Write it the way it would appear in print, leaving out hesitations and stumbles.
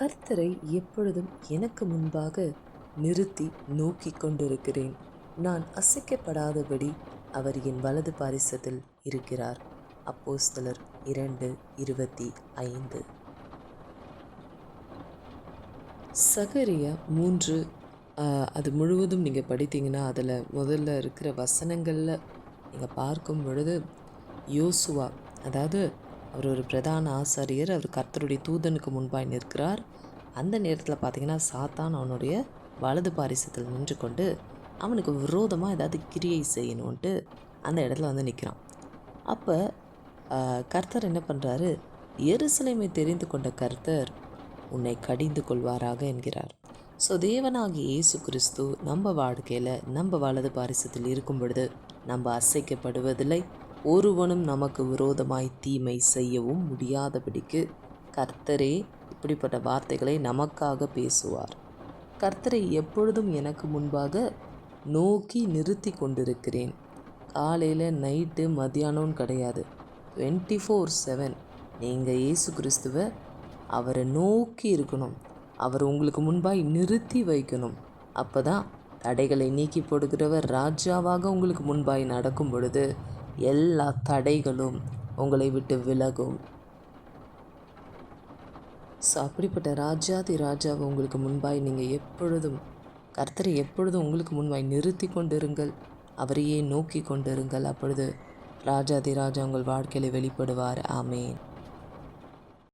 கர்த்தரை எப்பொழுதும் எனக்கு முன்பாக நிறுத்தி நோக்கிக் கொண்டிருக்கிறேன். நான் அசைக்கப்படாதபடி அவர் என் வலது பாரிசத்தில் இருக்கிறார். அப்போஸ்தலர் 2:25. சகரியா 3 அது முழுவதும் நீங்கள் படித்தீங்கன்னா அதில் முதல்ல இருக்கிற வசனங்களில் நீங்கள் பார்க்கும் பொழுது யோசுவா, அதாவது அவர் ஒரு பிரதான ஆசாரியர், அவர் கர்த்தருடைய தூதனுக்கு முன்பாய் நிற்கிறார். அந்த நேரத்தில் பார்த்திங்கன்னா சாத்தான் அவனுடைய வலது பாரிசத்தில் நின்று கொண்டு அவனுக்கு விரோதமாக ஏதாவது கிரியை செய்யணுன்ட்டு அந்த இடத்துல வந்து நிற்கிறான். அப்போ கர்த்தர் என்ன பண்ணுறாரு, எருசலேமை தெரிந்து கொண்ட கர்த்தர் உன்னை கடிந்து கொள்வாராக என்கிறார். ஸோ தேவனாகிய இயேசு கிறிஸ்து நம்ம வாழ்க்கையில் நம்ம வலது பாரிசத்தில் இருக்கும் பொழுது நம்ம அசைக்கப்படுவதில்லை. ஒருவனும் நமக்கு விரோதமாய் தீமை செய்யவும் முடியாதபடிக்கு கர்த்தரே இப்படிப்பட்ட வார்த்தைகளை நமக்காக பேசுவார். கர்த்தரை எப்பொழுதும் எனக்கு முன்பாக நோக்கி நிறுத்தி கொண்டிருக்கிறேன். காலையில் நைட்டு மத்தியானம்னு கிடையாது, 24/7 நீங்கள் இயேசு கிறிஸ்துவை அவரை நோக்கி இருக்கணும். அவர் உங்களுக்கு முன்பாய் நிறுத்தி வைக்கணும். அப்போ தான் தடைகளை நீக்கி போடுகிறவர் ராஜாவாக உங்களுக்கு முன்பாய் நடக்கும் பொழுது எல்லா தடைகளும் உங்களை விட்டு விலகும். ஸோ அப்படிப்பட்ட ராஜாதி ராஜாவை உங்களுக்கு முன்பாய் நீங்கள் எப்பொழுதும் கர்த்தரை எப்பொழுதும் உங்களுக்கு முன்பாய் நிறுத்தி கொண்டிருங்கள். அவரையே நோக்கி கொண்டிருங்கள். அப்பொழுது ராஜாதி ராஜா உங்கள் வாழ்க்கையில் வெளிப்படுவார். ஆமேன்.